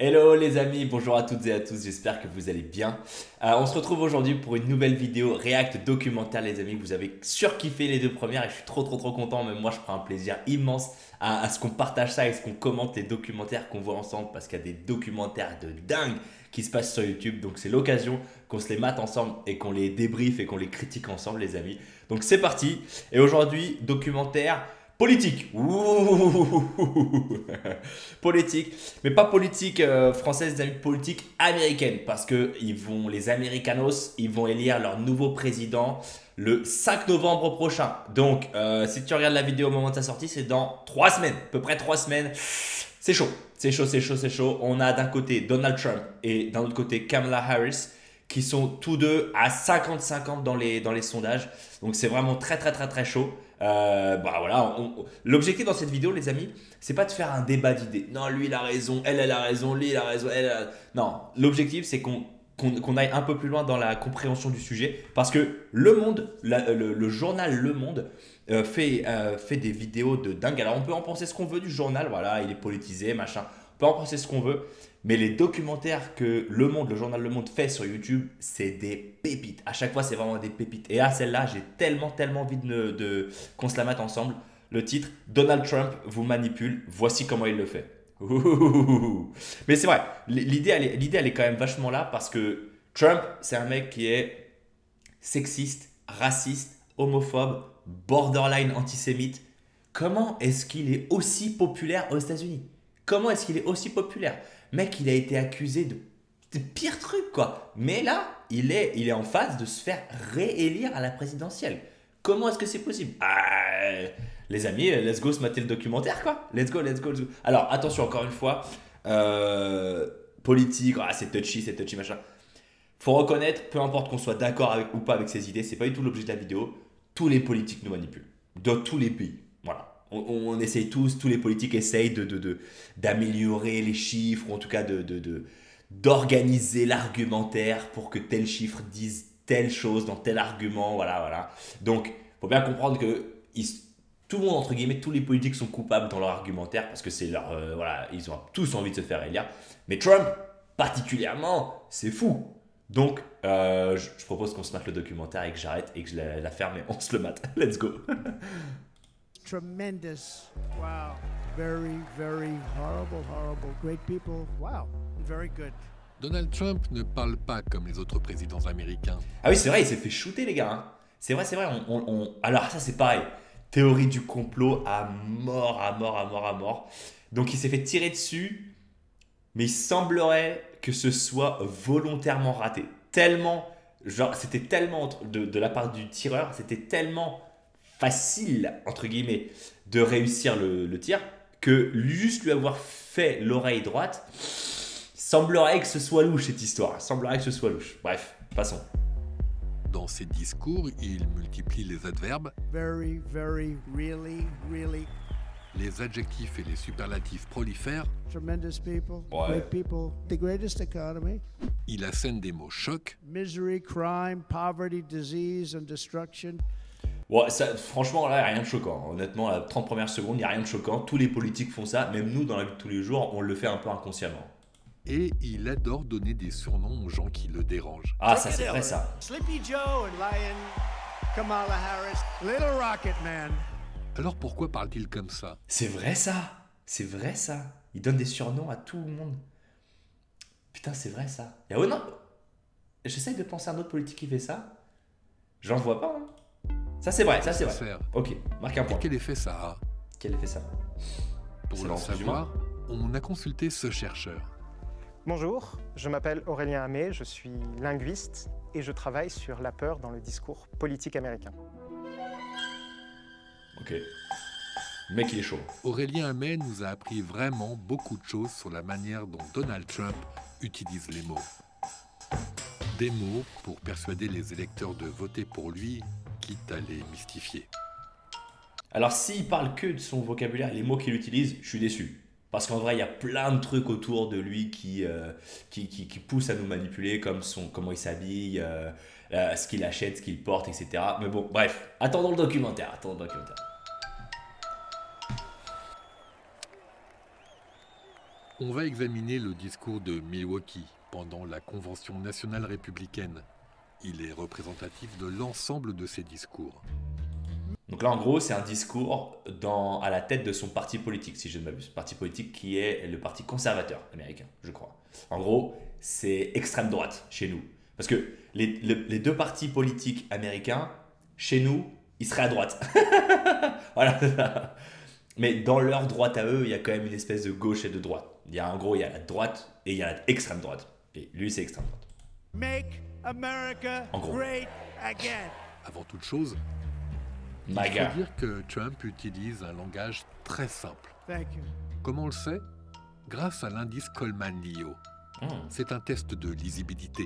Hello les amis, bonjour à toutes et à tous, j'espère que vous allez bien. On se retrouve aujourd'hui pour une nouvelle vidéo React documentaire les amis. Vous avez surkiffé les deux premières et je suis trop content. Même moi je prends un plaisir immense à ce qu'on partage ça et ce qu'on commente les documentaires qu'on voit ensemble. Parce qu'il y a des documentaires de dingue qui se passent sur YouTube. Donc c'est l'occasion qu'on se les mate ensemble et qu'on les débriefe et qu'on les critique ensemble les amis. Donc c'est parti. Et aujourd'hui documentaire politique. Ouh. Politique, mais pas politique française, des amis, politique américaine, parce que les Americanos, ils vont élire leur nouveau président le 5 novembre prochain. Donc, si tu regardes la vidéo au moment de sa sortie, c'est dans 3 semaines, à peu près 3 semaines. C'est chaud, c'est chaud, c'est chaud, c'est chaud. On a d'un côté Donald Trump et d'un autre côté Kamala Harris, qui sont tous deux à 50-50 dans les sondages. Donc c'est vraiment très chaud. Voilà, l'objectif dans cette vidéo, les amis, c'est pas de faire un débat d'idées. Non, lui il a raison, elle a raison, lui il a raison, Non, l'objectif c'est qu'on aille un peu plus loin dans la compréhension du sujet. Parce que Le Monde, le journal Le Monde, fait des vidéos de dingue. Alors on peut en penser ce qu'on veut du journal, voilà, il est politisé, machin. On peut en penser ce qu'on veut. Mais les documentaires que le journal Le Monde fait sur YouTube, c'est des pépites. À chaque fois, c'est vraiment des pépites. Et à celle-là, j'ai tellement envie qu'on se la mette ensemble. Le titre, Donald Trump vous manipule, voici comment il le fait. Ouh. Mais c'est vrai, l'idée elle est quand même vachement là parce que Trump, c'est un mec qui est sexiste, raciste, homophobe, borderline antisémite. Comment est-ce qu'il est aussi populaire aux États-Unis? Comment est-ce qu'il est aussi populaire? Mec, il a été accusé de pires trucs, quoi. Mais là, il est en phase de se faire réélire à la présidentielle. Comment est-ce que c'est possible? Les amis, let's go se mater le documentaire, quoi. Let's go. Alors, attention, encore une fois, politique, c'est touchy, machin. Faut reconnaître, peu importe qu'on soit d'accord ou pas avec ces idées, c'est pas du tout l'objet de la vidéo. Tous les politiques nous manipulent. Dans tous les pays. Voilà. On essaye tous les politiques essayent d'améliorer les chiffres, ou en tout cas d'organiser l'argumentaire pour que tel chiffre dise telle chose dans tel argument, voilà. Donc, il faut bien comprendre que tout le monde, entre guillemets, tous les politiques sont coupables dans leur argumentaire parce que c'est leur, voilà, ils ont tous envie de se faire élire. Mais Trump, particulièrement, c'est fou. Donc, je propose qu'on se mate le documentaire et que j'arrête et que je la ferme et on se le mate. Let's go. Tremendous. Wow. Very horrible. Great people. Wow. Very good. Donald Trump ne parle pas comme les autres présidents américains. Ah oui, c'est vrai, il s'est fait shooter, les gars. Hein. C'est vrai. Alors, ça, c'est pareil. Théorie du complot à mort. Donc, il s'est fait tirer dessus, mais il semblerait que ce soit volontairement raté. Tellement, genre, c'était tellement de la part du tireur, c'était tellement facile, entre guillemets, de réussir le tir, que juste lui avoir fait l'oreille droite, semblerait que ce soit louche cette histoire. Bref, passons. Dans ses discours, il multiplie les adverbes, Very, really. les adjectifs et les superlatifs prolifèrent. Tremendous people. Ouais. Great people. The greatest economy. Il assène des mots chocs, Misery, crime, poverty, disease, and destruction. Ouais, ça, franchement, là, il n'y a rien de choquant. Honnêtement, à 30 premières secondes, il n'y a rien de choquant. Tous les politiques font ça. Même nous, dans la vie de tous les jours, on le fait un peu inconsciemment. et il adore donner des surnoms aux gens qui le dérangent. Ah, ça, c'est vrai, ça. Sleepy Joe and Lion, Kamala Harris, Little Rocket Man. Alors pourquoi parle-t-il comme ça? C'est vrai, ça. Il donne des surnoms à tout le monde. Putain, c'est vrai, ça. Et ouais, non. J'essaye de penser à un autre politique qui fait ça. J'en vois pas, hein. Ça, c'est vrai. Faire. Ok, marque un Et point. quel effet ça a? Quel effet ça? Pour C'est le l'enfant savoir, on a consulté ce chercheur. Bonjour, je m'appelle Aurélien Hamé, je suis linguiste et je travaille sur la peur dans le discours politique américain. Ok. Le mec, il est chaud. Aurélien Hamé nous a appris vraiment beaucoup de choses sur la manière dont Donald Trump utilise les mots. Des mots pour persuader les électeurs de voter pour lui, quitte à les mystifier. Alors, s'il parle que de son vocabulaire, les mots qu'il utilise, je suis déçu. Parce qu'en vrai, il y a plein de trucs autour de lui qui poussent à nous manipuler, comme comment il s'habille, ce qu'il achète, ce qu'il porte, etc. Mais bon, bref, attendons le documentaire. On va examiner le discours de Milwaukee pendant la Convention nationale républicaine. Il est représentatif de l'ensemble de ses discours. Donc là, en gros, c'est un discours à la tête de son parti politique, si je ne m'abuse. Parti politique qui est le parti conservateur américain, je crois. En gros, c'est extrême droite chez nous. Parce que les deux partis politiques américains, chez nous, ils seraient à droite. Voilà. Mais dans leur droite à eux, il y a quand même une espèce de gauche et de droite. En gros, il y a la droite et il y a l'extrême droite. Et lui, c'est extrême droite. Make America En gros. great again. Avant toute chose, il MAGA. faut dire que Trump utilise un langage très simple. Thank you. Comment on le sait? Grâce à l'indice Coleman-Lio. C'est un test de lisibilité.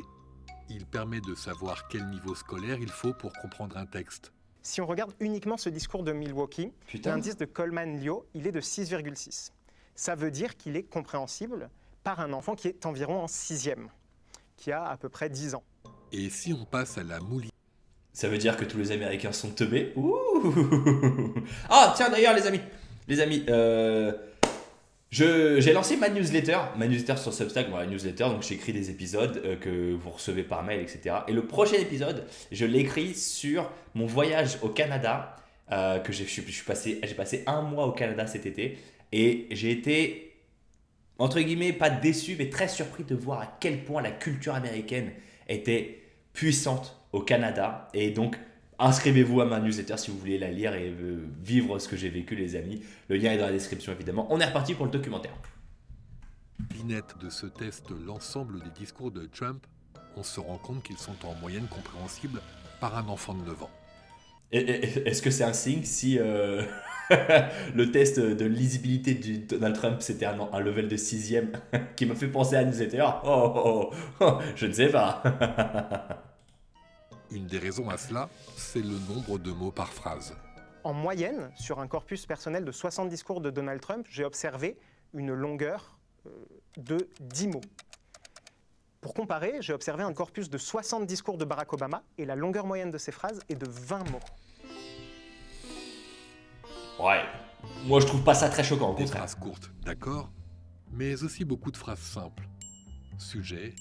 Il permet de savoir quel niveau scolaire il faut pour comprendre un texte. Si on regarde uniquement ce discours de Milwaukee, Putain. l'indice de Coleman-Lio, il est de 6,6. Ça veut dire qu'il est compréhensible par un enfant qui est environ en 6e, qui a à peu près 10 ans. Et si on passe à la moulinette, Ça veut dire que tous les Américains sont teubés. Ouh. Ah, tiens, d'ailleurs, les amis, j'ai lancé ma newsletter sur Substack, ma newsletter, donc j'écris des épisodes que vous recevez par mail, etc. Et le prochain épisode, je l'écris sur mon voyage au Canada, que j'ai passé un mois au Canada cet été, et j'ai été, entre guillemets, pas déçu, mais très surpris de voir à quel point la culture américaine était puissante au Canada. Et donc, inscrivez-vous à ma newsletter si vous voulez la lire et vivre ce que j'ai vécu, les amis. Le lien est dans la description, évidemment. On est reparti pour le documentaire. de ce test l'ensemble des discours de Trump, on se rend compte qu'ils sont en moyenne compréhensibles par un enfant de 9 ans. Est-ce que c'est un signe si le test de lisibilité du Donald Trump c'était un level de 6e qui m'a fait penser à la newsletter? Je ne sais pas. Une des raisons à cela, c'est le nombre de mots par phrase. En moyenne, sur un corpus personnel de 60 discours de Donald Trump, j'ai observé une longueur de 10 mots. Pour comparer, j'ai observé un corpus de 60 discours de Barack Obama et la longueur moyenne de ces phrases est de 20 mots. Ouais, moi je trouve pas ça très choquant, au Des contraire. phrases courtes, d'accord, mais aussi beaucoup de phrases simples. Sujet,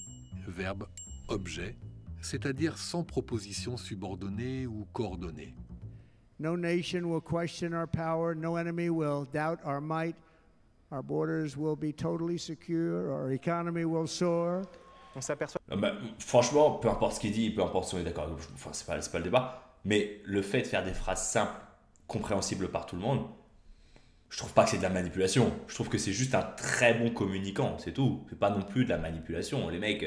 verbe, objet, c'est-à-dire sans proposition subordonnée ou coordonnée. No nation will question our power. No enemy will doubt our might. Our borders will be totally secure. Our economy will soar. On s'aperçoit Franchement, peu importe ce qu'il dit, peu importe si on est d'accord, enfin, c'est pas le débat, mais le fait de faire des phrases simples, compréhensibles par tout le monde, je trouve pas que c'est de la manipulation. Je trouve que c'est juste un très bon communicant, c'est tout. C'est pas non plus de la manipulation. Les mecs,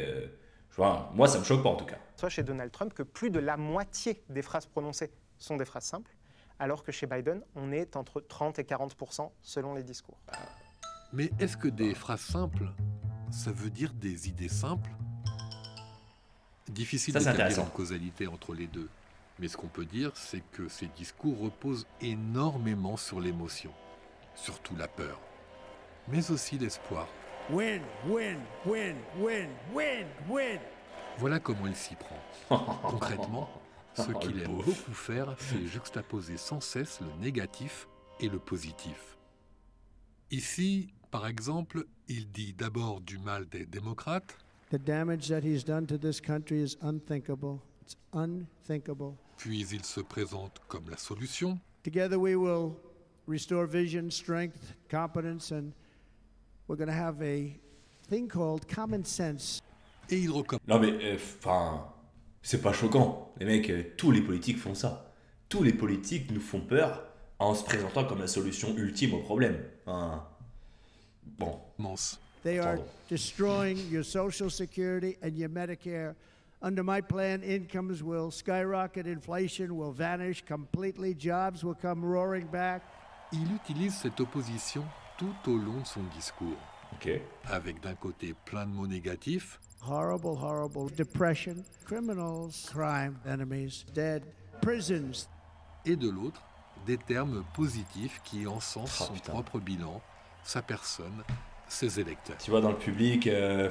moi ça me choque pas en tout cas. chez Donald Trump que plus de la moitié des phrases prononcées sont des phrases simples, alors que chez Biden, on est entre 30 et 40% selon les discours. Mais est-ce que des phrases simples, ça veut dire des idées simples? Difficile Ça, c'est d'établir intéressant. une causalité entre les deux. Mais ce qu'on peut dire, c'est que ces discours reposent énormément sur l'émotion, surtout la peur, mais aussi l'espoir. Win, win, win, win, win, win. Voilà comment il s'y prend. Concrètement, ce qu'il le aime beauf. beaucoup faire, c'est juxtaposer sans cesse le négatif et le positif. Ici, par exemple, il dit d'abord du mal des démocrates, The damage that he's done to this country is unthinkable. It's unthinkable. puis il se présente comme la solution, Together we will restore vision, strength, competence, and we're going to have a thing called common sense. et il recommence Non mais, c'est pas choquant. Les mecs, tous les politiques font ça. Tous les politiques nous font peur en se présentant comme la solution ultime au problème. Hein. Bon, They are Pardon. destroying your Social Security and your Medicare. Under my plan, incomes will skyrocket, inflation will vanish completely, jobs will come roaring back. Il utilise cette opposition tout au long de son discours, ok. avec d'un côté plein de mots négatifs, Horrible, horrible depression, criminals, crime, enemies, dead, prisons. et de l'autre, des termes positifs qui encensent Oh, son putain. propre bilan, sa personne, ses électeurs. Tu vois, dans le public, un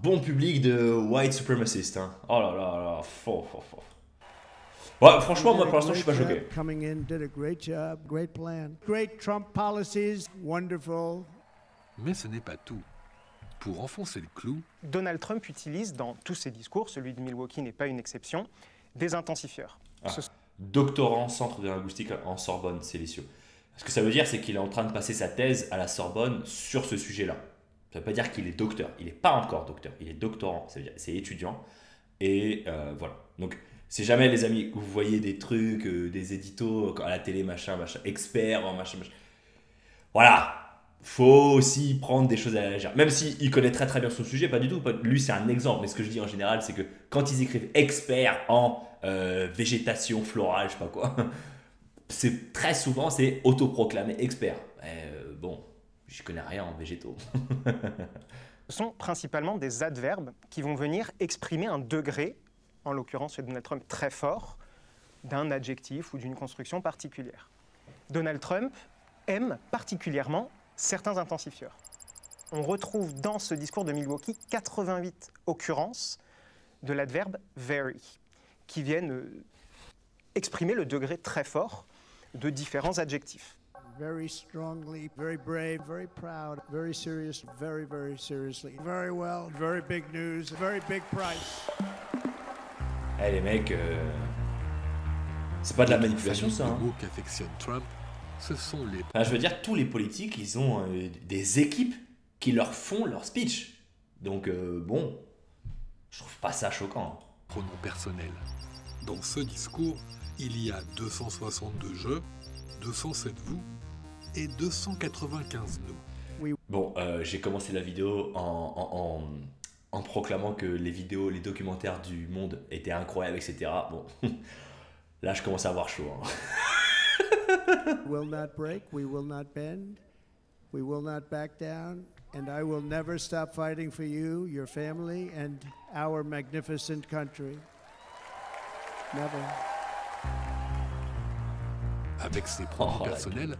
bon public de white supremacists. Hein. Oh là là là, faux. Ouais, franchement, moi pour l'instant, je suis pas choqué. Coming in, did a great job, great plan. Great Trump policies, wonderful. Mais ce n'est pas tout. Pour enfoncer le clou, Donald Trump utilise dans tous ses discours, celui de Milwaukee n'est pas une exception, des intensifieurs. Ah, Ce- doctorant, centre de linguistique en Sorbonne, Célesio. Ce que ça veut dire, c'est qu'il est en train de passer sa thèse à la Sorbonne sur ce sujet-là. Ça ne veut pas dire qu'il est docteur. Il n'est pas encore docteur. Il est doctorant. Ça veut dire c'est étudiant. Et voilà. Donc, si jamais, les amis, vous voyez des trucs, des éditos à la télé, machin, expert, machin. Voilà. Faut aussi prendre des choses à la légère. Même s'il connaît très très bien son sujet, pas du tout. Lui, c'est un exemple. Mais ce que je dis en général, c'est que quand ils écrivent expert en végétation florale, je sais pas quoi, c'est très souvent, c'est autoproclamé expert. Bon, je connais rien en végétaux. Ce sont principalement des adverbes qui vont venir exprimer un degré, en l'occurrence chez Donald Trump très fort, d'un adjectif ou d'une construction particulière. Donald Trump aime particulièrement certains intensifieurs. On retrouve dans ce discours de Milwaukee 88 occurrences de l'adverbe very, qui viennent exprimer le degré très fort de différents adjectifs. Very strongly, very brave, very proud, very serious, very, very seriously. Very well, very big news, very big price. Eh les mecs, c'est pas de la les manipulation ça. familles Hein. de mots qu'affectionne Trump, ce sont les Enfin, je veux dire, tous les politiques, ils ont des équipes qui leur font leur speech. Donc bon, je trouve pas ça choquant. pronoms personnels. Dans ce discours, il y a 262 je, 207 vous et 295 nous. Bon, j'ai commencé la vidéo en proclamant que les vidéos, les documentaires du monde étaient incroyables, etc. Bon, là je commence à avoir chaud. Hein. Will not break, we will not bend, we will not back down, and I will never stop fighting for you, your family, and our magnificent country. Never. Avec ses pronoms Oh, la personnels,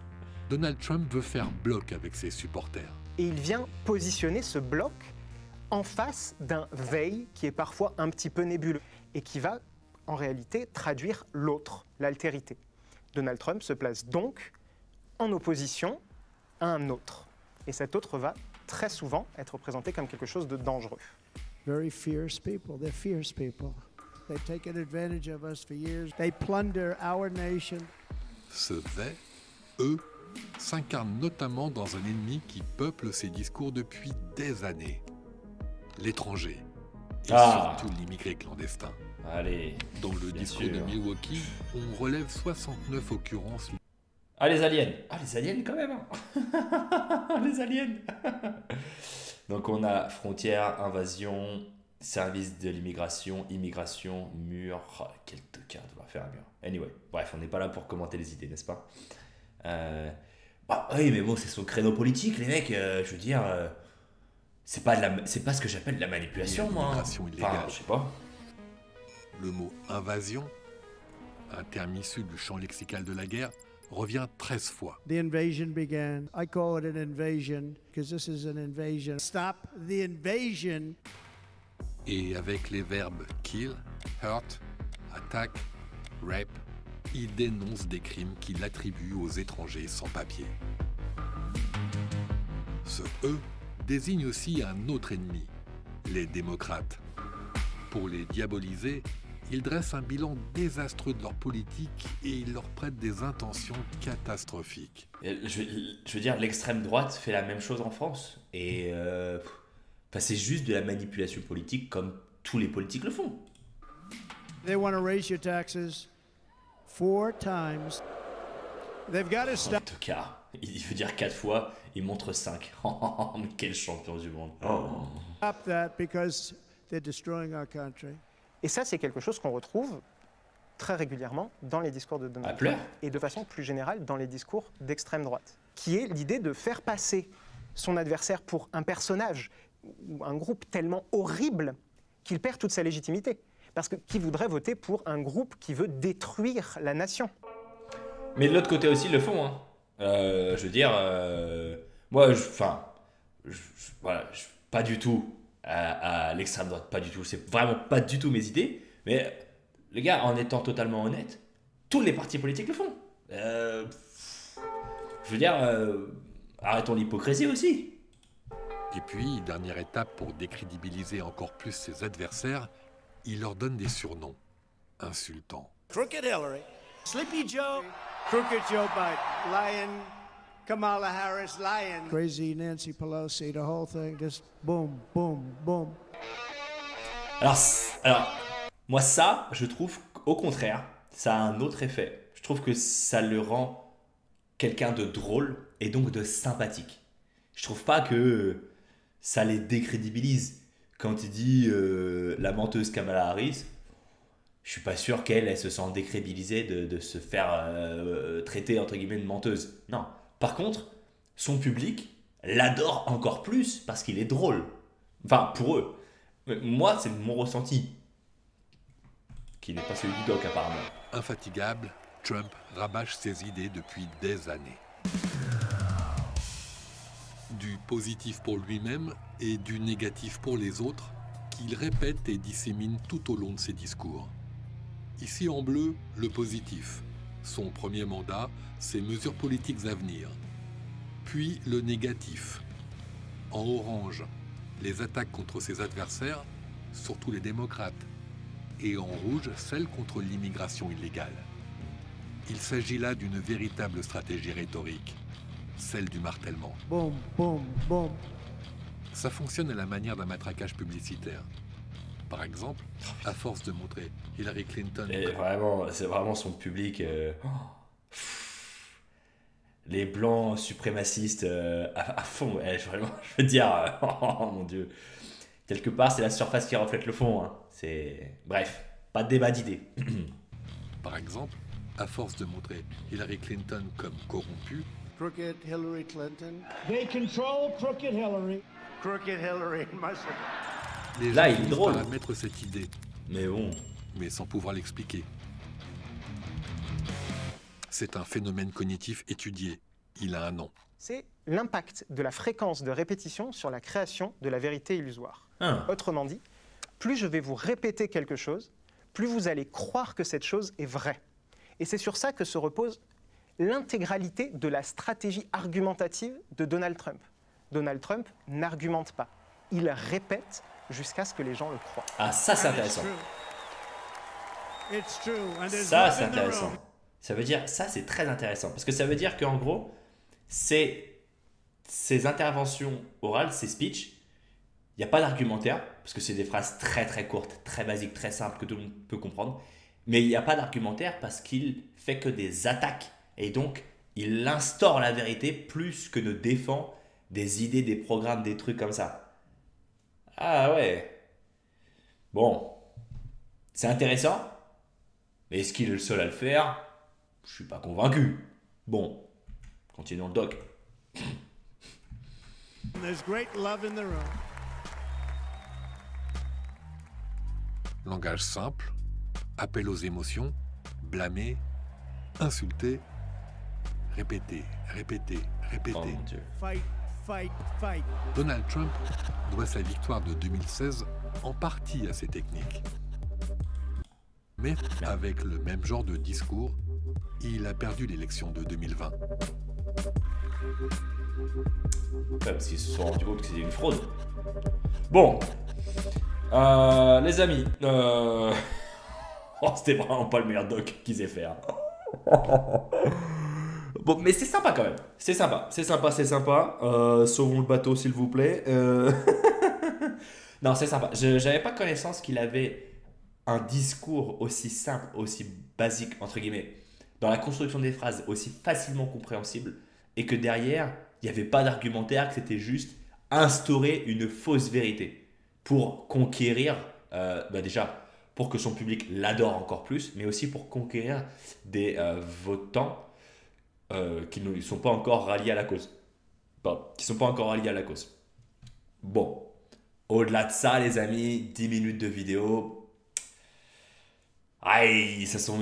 Donald Trump veut faire bloc avec ses supporters. Et il vient positionner ce bloc en face d'un they qui est parfois un petit peu nébuleux et qui va en réalité traduire l'autre, l'altérité. Donald Trump se place donc en opposition à un autre. Et cet autre va très souvent être présenté comme quelque chose de dangereux. Very fierce people. They're fierce people. They've taken advantage of us for years. They plunder our nation. Ce they, eux, s'incarne notamment dans un ennemi qui peuple ses discours depuis des années. L'étranger. Et surtout l'immigré clandestin. Allez. Dans le Bien discours sûr. de Milwaukee, on relève 69 occurrences. Ah, les aliens. Ah, les aliens quand même. Hein. Les aliens. Donc on a frontières, invasion, service de l'immigration, immigration, mur. Oh, quel tocard de devoir faire un mur. Anyway, bref, on n'est pas là pour commenter les idées, n'est-ce pas? Bah, oui, mais bon, c'est son créneau politique, les mecs. Je veux dire, c'est pas ce que j'appelle de la manipulation, moi. L'immigration illégale. Enfin, je sais pas. Le mot invasion, un terme issu du champ lexical de la guerre, revient 13 fois. The invasion began. I call it an invasion because this is an invasion. Stop the invasion. Et avec les verbes kill, hurt, attack, rape, il dénonce des crimes qu'il attribue aux étrangers sans papier. Ce « eux » désigne aussi un autre ennemi, les démocrates. Pour les diaboliser, il dresse un bilan désastreux de leur politique et il leur prête des intentions catastrophiques. Et je veux dire, l'extrême droite fait la même chose en France. Et enfin, c'est juste de la manipulation politique comme tous les politiques le font. They want to raise your taxes 4 times. They've got to En stop tout cas, il veut dire 4 fois, il montre 5. Mais quel champion du monde. that because they're destroying our country. Et ça, c'est quelque chose qu'on retrouve très régulièrement dans les discours de À Donald pleurer. Trump et de façon plus générale dans les discours d'extrême droite, qui est l'idée de faire passer son adversaire pour un personnage ou un groupe tellement horrible qu'il perd toute sa légitimité. Parce que qui voudrait voter pour un groupe qui veut détruire la nation? Mais de l'autre côté aussi, ils le font. Hein. Je veux dire, moi, voilà, pas du tout à l'extrême droite, pas du tout. C'est vraiment pas du tout mes idées. Mais les gars, en étant totalement honnête, tous les partis politiques le font. Je veux dire, arrêtons l'hypocrisie aussi. Et puis, dernière étape pour décrédibiliser encore plus ses adversaires, il leur donne des surnoms insultants. Crooked Hillary, Sleepy Joe, Crooked Joe Biden, Lion, Kamala Harris, Lion, Crazy Nancy Pelosi, the whole thing, just boom, boom, boom. Alors, moi ça, je trouve au contraire, ça a un autre effet. Je trouve que ça le rend quelqu'un de drôle et donc de sympathique. Je trouve pas que ça les décrédibilise. Quand il dit la menteuse Kamala Harris, je suis pas sûr qu'elle se sent décrédibilisée de se faire traiter entre guillemets de menteuse. Non. Par contre, son public l'adore encore plus parce qu'il est drôle. Enfin, pour eux. Moi, c'est mon ressenti. Qui n'est pas celui du doc, apparemment. Infatigable, Trump rabâche ses idées depuis des années. Du positif pour lui-même et du négatif pour les autres, qu'il répète et dissémine tout au long de ses discours. Ici en bleu, le positif. Son premier mandat, ses mesures politiques à venir. Puis le négatif. En orange, les attaques contre ses adversaires, surtout les démocrates. Et en rouge, celles contre l'immigration illégale. Il s'agit là d'une véritable stratégie rhétorique, celle du martèlement. Boom, boom, boom. Ça fonctionne à la manière d'un matraquage publicitaire. Par exemple, à force de montrer Hillary Clinton... Et vraiment, c'est vraiment son public... les blancs suprémacistes à fond. Vraiment, je veux dire, oh mon Dieu. Quelque part, c'est la surface qui reflète le fond. Hein. Bref, pas de débat d'idées. Par exemple, à force de montrer Hillary Clinton comme corrompue, Crooked Hillary Clinton. They control Crooked Hillary. Crooked Hillary must les Là, gens il est finissent drôle. par admettre cette idée, Mais bon, mais sans pouvoir l'expliquer. C'est un phénomène cognitif étudié. Il a un nom. C'est l'impact de la fréquence de répétition sur la création de la vérité illusoire. Autrement dit, plus je vais vous répéter quelque chose, plus vous allez croire que cette chose est vraie. Et c'est sur ça que se repose l'intégralité de la stratégie argumentative de Donald Trump. Donald Trump n'argumente pas. Il répète jusqu'à ce que les gens le croient. ah ça c'est And it's intéressant. true. It's true. And there's Ça love c'est in the intéressant. room. Ça veut dire, ça c'est très intéressant. Parce que ça veut dire qu'en gros, ces interventions orales, ces speeches, il n'y a pas d'argumentaire, parce que c'est des phrases très très courtes, très basiques, très simples, que tout le monde peut comprendre. Mais il n'y a pas d'argumentaire parce qu'il fait que des attaques. Et donc, il instaure la vérité plus que ne défend des idées, des programmes, des trucs comme ça. Ah ouais. Bon. C'est intéressant. Mais est-ce qu'il est le seul à le faire? Je suis pas convaincu. Bon. Continuons le doc. There's great love in the room. Langage simple, appel aux émotions, blâmer, insulter, répéter, répéter, répéter. Oh mon Dieu. Fight, fight, fight. Donald Trump doit sa victoire de 2016 en partie à ces techniques. Mais avec le même genre de discours, il a perdu l'élection de 2020. Ouais, parce qu'ils se sont rendus compte que c'était une fraude. Bon. Les amis. Oh, c'était vraiment pas le meilleur doc qu'ils aient fait. Hein. Bon, mais c'est sympa quand même. C'est sympa. C'est sympa, c'est sympa. Sauvons le bateau, s'il vous plaît. Non, c'est sympa. J'avais pas connaissance qu'il avait un discours aussi simple, aussi basique, entre guillemets, dans la construction des phrases, aussi facilement compréhensible, et que derrière, il n'y avait pas d'argumentaire, que c'était juste instaurer une fausse vérité pour conquérir, déjà, pour que son public l'adore encore plus, mais aussi pour conquérir des votants qui ne sont pas encore ralliés à la cause. Qui sont pas encore ralliés à la cause. Bon, au-delà de ça, les amis, 10 minutes de vidéo. Ils se sont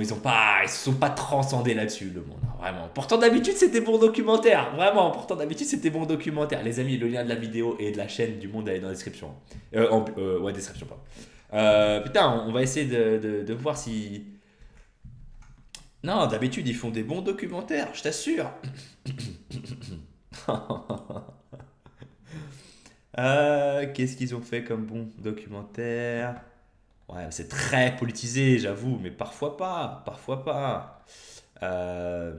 pas transcendés là-dessus, le monde, vraiment. Pourtant d'habitude c'était bon documentaire, vraiment. Pourtant d'habitude c'était bon documentaire. Les amis, le lien de la vidéo et de la chaîne du Monde est dans la description. Description pas. Putain, on va essayer de voir si. Non, d'habitude ils font des bons documentaires, je t'assure. Qu'est-ce qu'ils ont fait comme bon documentaire? Ouais, c'est très politisé, j'avoue, mais parfois pas, parfois pas. Euh,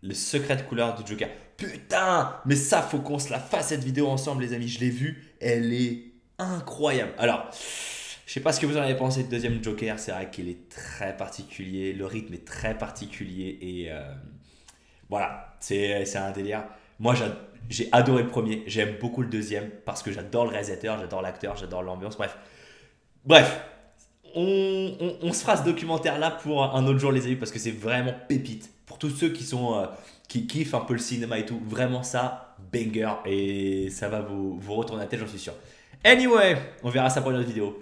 le secret de couleur du Joker. Putain, mais ça, faut qu'on se la fasse cette vidéo ensemble, les amis. Je l'ai vue, elle est incroyable. Alors, je sais pas ce que vous en avez pensé de deuxième Joker. C'est vrai qu'il est très particulier, le rythme est très particulier et voilà, c'est un délire. Moi, j'ai adoré le premier, j'aime beaucoup le deuxième parce que j'adore le réalisateur, j'adore l'acteur, j'adore l'ambiance. Bref, on se fera ce documentaire-là pour un autre jour, les amis, parce que c'est vraiment pépite. Pour tous ceux qui kiffent un peu le cinéma et tout, vraiment ça, banger, et ça va vous retourner la tête, j'en suis sûr. Anyway, on verra ça pour une autre vidéo.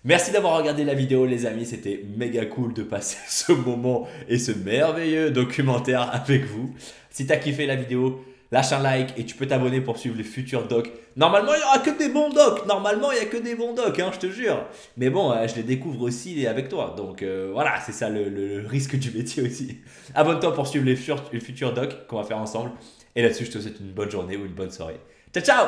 Merci d'avoir regardé la vidéo, les amis. C'était méga cool de passer ce moment et ce merveilleux documentaire avec vous. Si tu as kiffé la vidéo, lâche un like et tu peux t'abonner pour suivre les futurs docs. Normalement, il n'y aura que des bons docs. Normalement, il n'y a que des bons docs, hein, je te jure. Mais bon, je les découvre aussi avec toi. Donc voilà, c'est ça le risque du métier aussi. Abonne-toi pour suivre les futurs docs qu'on va faire ensemble. Et là-dessus, je te souhaite une bonne journée ou une bonne soirée. Ciao, ciao!